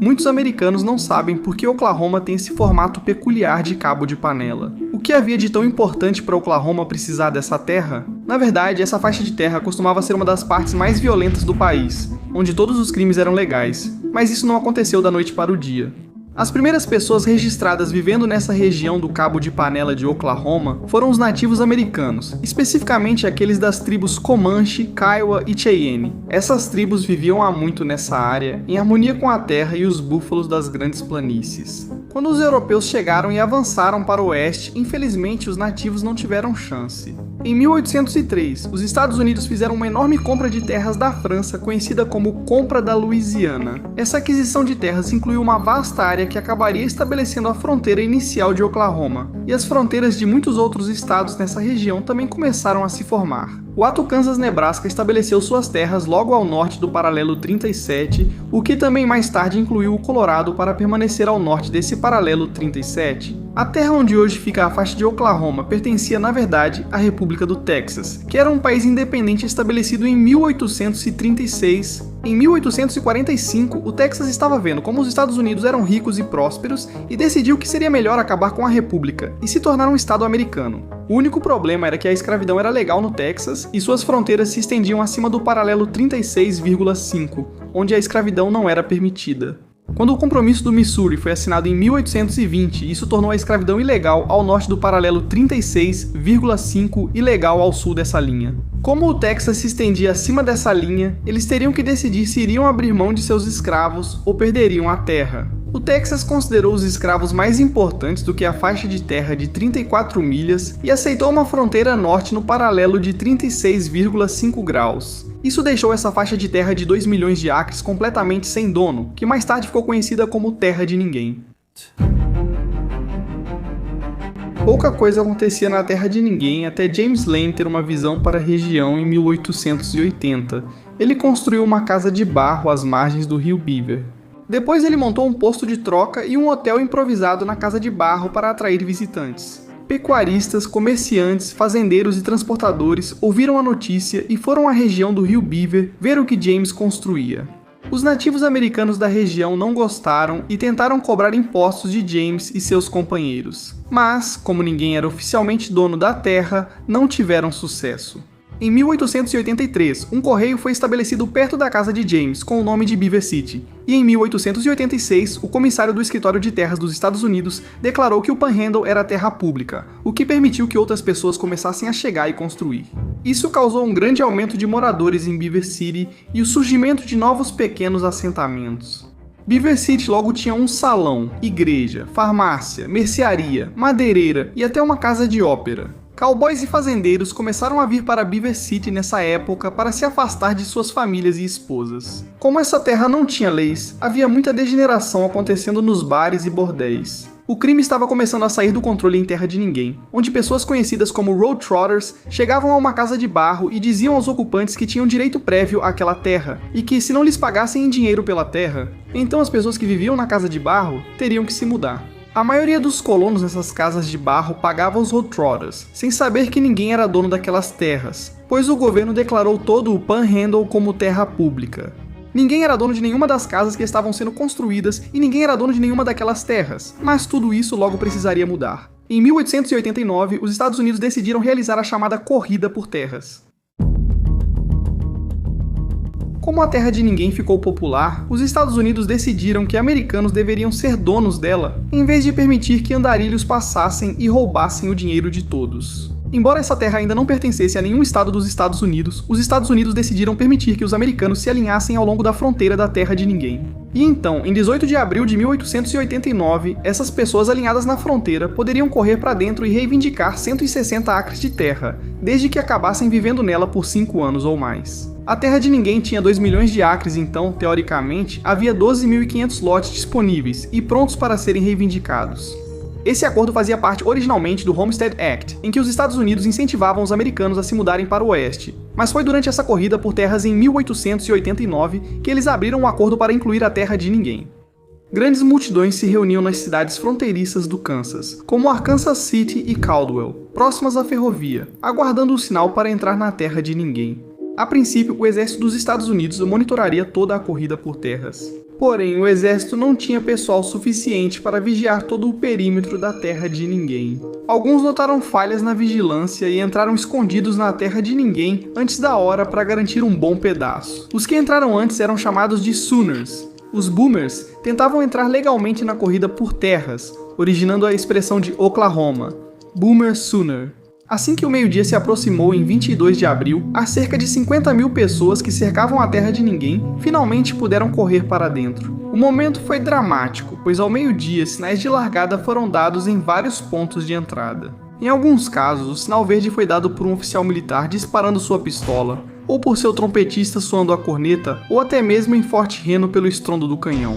Muitos americanos não sabem por que Oklahoma tem esse formato peculiar de cabo de panela. O que havia de tão importante para Oklahoma precisar dessa terra? Na verdade, essa faixa de terra costumava ser uma das partes mais violentas do país, onde todos os crimes eram legais, mas isso não aconteceu da noite para o dia. As primeiras pessoas registradas vivendo nessa região do Cabo de Panela de Oklahoma foram os nativos americanos, especificamente aqueles das tribos Comanche, Kiowa e Cheyenne. Essas tribos viviam há muito nessa área, em harmonia com a terra e os búfalos das grandes planícies. Quando os europeus chegaram e avançaram para o oeste, infelizmente os nativos não tiveram chance. Em 1803, os Estados Unidos fizeram uma enorme compra de terras da França, conhecida como Compra da Louisiana. Essa aquisição de terras incluiu uma vasta área que acabaria estabelecendo a fronteira inicial de Oklahoma, e as fronteiras de muitos outros estados nessa região também começaram a se formar. O ato Kansas-Nebraska estabeleceu suas terras logo ao norte do paralelo 37, o que também mais tarde incluiu o Colorado para permanecer ao norte desse paralelo 37. A terra onde hoje fica a faixa de Oklahoma pertencia, na verdade, à República do Texas, que era um país independente estabelecido em 1836. Em 1845, o Texas estava vendo como os Estados Unidos eram ricos e prósperos e decidiu que seria melhor acabar com a República e se tornar um estado americano. O único problema era que a escravidão era legal no Texas e suas fronteiras se estendiam acima do paralelo 36,5, onde a escravidão não era permitida. Quando o Compromisso do Missouri foi assinado em 1820, isso tornou a escravidão ilegal ao norte do paralelo 36,5 e legal ao sul dessa linha. Como o Texas se estendia acima dessa linha, eles teriam que decidir se iriam abrir mão de seus escravos ou perderiam a terra. O Texas considerou os escravos mais importantes do que a faixa de terra de 34 milhas e aceitou uma fronteira norte no paralelo de 36,5 graus. Isso deixou essa faixa de terra de 2 milhões de acres completamente sem dono, que mais tarde ficou conhecida como Terra de Ninguém. Pouca coisa acontecia na Terra de Ninguém até James Lane ter uma visão para a região em 1880. Ele construiu uma casa de barro às margens do rio Beaver. Depois ele montou um posto de troca e um hotel improvisado na casa de barro para atrair visitantes. Pecuaristas, comerciantes, fazendeiros e transportadores ouviram a notícia e foram à região do rio Beaver ver o que James construía. Os nativos americanos da região não gostaram e tentaram cobrar impostos de James e seus companheiros. Mas, como ninguém era oficialmente dono da terra, não tiveram sucesso. Em 1883, um correio foi estabelecido perto da casa de James com o nome de Beaver City, e em 1886, o comissário do Escritório de Terras dos Estados Unidos declarou que o Panhandle era terra pública, o que permitiu que outras pessoas começassem a chegar e construir. Isso causou um grande aumento de moradores em Beaver City e o surgimento de novos pequenos assentamentos. Beaver City logo tinha um salão, igreja, farmácia, mercearia, madeireira e até uma casa de ópera. Cowboys e fazendeiros começaram a vir para Beaver City nessa época para se afastar de suas famílias e esposas. Como essa terra não tinha leis, havia muita degeneração acontecendo nos bares e bordéis. O crime estava começando a sair do controle em Terra de Ninguém, onde pessoas conhecidas como Road Trotters chegavam a uma casa de barro e diziam aos ocupantes que tinham direito prévio àquela terra, e que se não lhes pagassem em dinheiro pela terra, então as pessoas que viviam na casa de barro teriam que se mudar. A maioria dos colonos nessas casas de barro pagava os Road Trotters, sem saber que ninguém era dono daquelas terras, pois o governo declarou todo o Panhandle como terra pública. Ninguém era dono de nenhuma das casas que estavam sendo construídas e ninguém era dono de nenhuma daquelas terras, mas tudo isso logo precisaria mudar. Em 1889, os Estados Unidos decidiram realizar a chamada Corrida por Terras. Como a Terra de Ninguém ficou popular, os Estados Unidos decidiram que americanos deveriam ser donos dela, em vez de permitir que andarilhos passassem e roubassem o dinheiro de todos. Embora essa terra ainda não pertencesse a nenhum estado dos Estados Unidos, os Estados Unidos decidiram permitir que os americanos se alinhassem ao longo da fronteira da Terra de Ninguém. E então, em 18 de abril de 1889, essas pessoas alinhadas na fronteira poderiam correr para dentro e reivindicar 160 acres de terra, desde que acabassem vivendo nela por 5 anos ou mais. A Terra de Ninguém tinha 2 milhões de acres, então, teoricamente, havia 12.500 lotes disponíveis e prontos para serem reivindicados. Esse acordo fazia parte originalmente do Homestead Act, em que os Estados Unidos incentivavam os americanos a se mudarem para o oeste, mas foi durante essa corrida por terras em 1889 que eles abriram um acordo para incluir a Terra de Ninguém. Grandes multidões se reuniam nas cidades fronteiriças do Kansas, como Arkansas City e Caldwell, próximas à ferrovia, aguardando o sinal para entrar na Terra de Ninguém. A princípio, o exército dos Estados Unidos monitoraria toda a corrida por terras. Porém, o exército não tinha pessoal suficiente para vigiar todo o perímetro da terra de ninguém. Alguns notaram falhas na vigilância e entraram escondidos na terra de ninguém antes da hora para garantir um bom pedaço. Os que entraram antes eram chamados de Sooners. Os Boomers tentavam entrar legalmente na corrida por terras, originando a expressão de Oklahoma, Boomer Sooner. Assim que o meio-dia se aproximou em 22 de abril, as cerca de 50 mil pessoas que cercavam a terra de ninguém finalmente puderam correr para dentro. O momento foi dramático, pois ao meio-dia sinais de largada foram dados em vários pontos de entrada. Em alguns casos, o sinal verde foi dado por um oficial militar disparando sua pistola, ou por seu trompetista soando a corneta, ou até mesmo em Fort Reno pelo estrondo do canhão.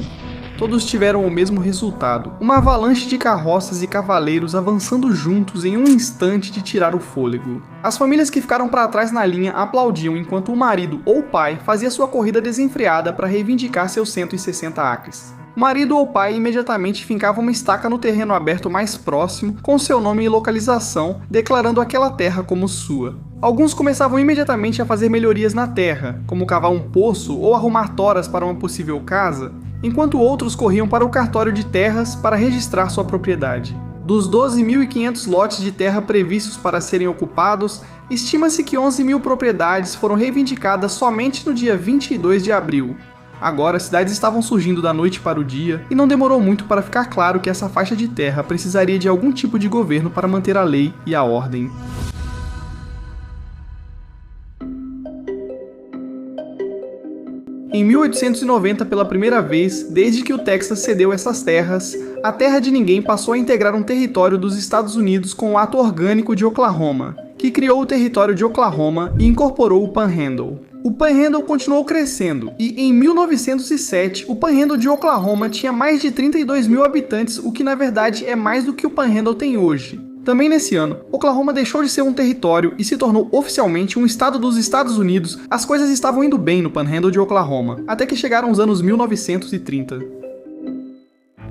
Todos tiveram o mesmo resultado, uma avalanche de carroças e cavaleiros avançando juntos em um instante de tirar o fôlego. As famílias que ficaram para trás na linha aplaudiam enquanto o marido ou pai fazia sua corrida desenfreada para reivindicar seus 160 acres. O marido ou pai imediatamente fincava uma estaca no terreno aberto mais próximo, com seu nome e localização, declarando aquela terra como sua. Alguns começavam imediatamente a fazer melhorias na terra, como cavar um poço ou arrumar toras para uma possível casa, enquanto outros corriam para o cartório de terras para registrar sua propriedade. Dos 12.500 lotes de terra previstos para serem ocupados, estima-se que 11.000 propriedades foram reivindicadas somente no dia 22 de abril. Agora, cidades estavam surgindo da noite para o dia, e não demorou muito para ficar claro que essa faixa de terra precisaria de algum tipo de governo para manter a lei e a ordem. Em 1890, pela primeira vez, desde que o Texas cedeu essas terras, a terra de ninguém passou a integrar um território dos Estados Unidos com o Ato Orgânico de Oklahoma, que criou o território de Oklahoma e incorporou o Panhandle. O Panhandle continuou crescendo, e em 1907, o Panhandle de Oklahoma tinha mais de 32 mil habitantes, o que na verdade é mais do que o Panhandle tem hoje. Também nesse ano, Oklahoma deixou de ser um território e se tornou oficialmente um estado dos Estados Unidos. As coisas estavam indo bem no Panhandle de Oklahoma, até que chegaram os anos 1930.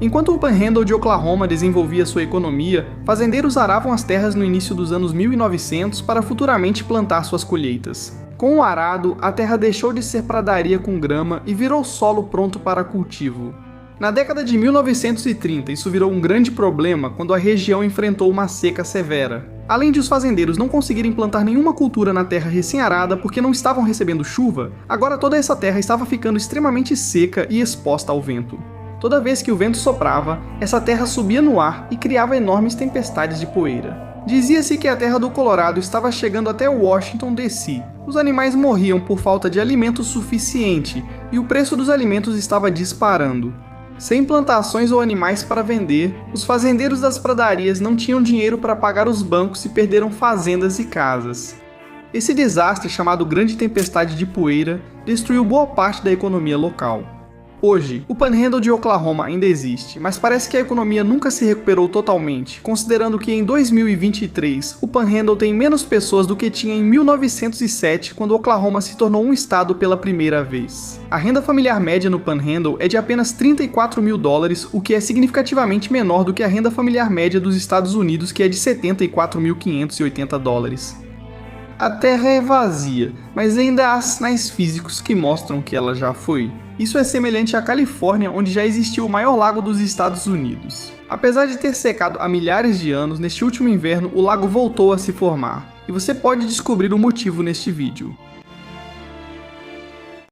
Enquanto o Panhandle de Oklahoma desenvolvia sua economia, fazendeiros aravam as terras no início dos anos 1900 para futuramente plantar suas colheitas. Com o arado, a terra deixou de ser pradaria com grama e virou solo pronto para cultivo. Na década de 1930, isso virou um grande problema quando a região enfrentou uma seca severa. Além de os fazendeiros não conseguirem plantar nenhuma cultura na terra recém-arada porque não estavam recebendo chuva, agora toda essa terra estava ficando extremamente seca e exposta ao vento. Toda vez que o vento soprava, essa terra subia no ar e criava enormes tempestades de poeira. Dizia-se que a terra do Colorado estava chegando até Washington DC. Os animais morriam por falta de alimento suficiente e o preço dos alimentos estava disparando. Sem plantações ou animais para vender, os fazendeiros das pradarias não tinham dinheiro para pagar os bancos e perderam fazendas e casas. Esse desastre, chamado Grande Tempestade de Poeira, destruiu boa parte da economia local. Hoje, o Panhandle de Oklahoma ainda existe, mas parece que a economia nunca se recuperou totalmente, considerando que em 2023 o Panhandle tem menos pessoas do que tinha em 1907, quando Oklahoma se tornou um estado pela primeira vez. A renda familiar média no Panhandle é de apenas $34 mil, o que é significativamente menor do que a renda familiar média dos Estados Unidos, que é de $74.580. A Terra é vazia, mas ainda há sinais físicos que mostram que ela já foi. Isso é semelhante à Califórnia, onde já existiu o maior lago dos Estados Unidos. Apesar de ter secado há milhares de anos, neste último inverno o lago voltou a se formar. E você pode descobrir o motivo neste vídeo.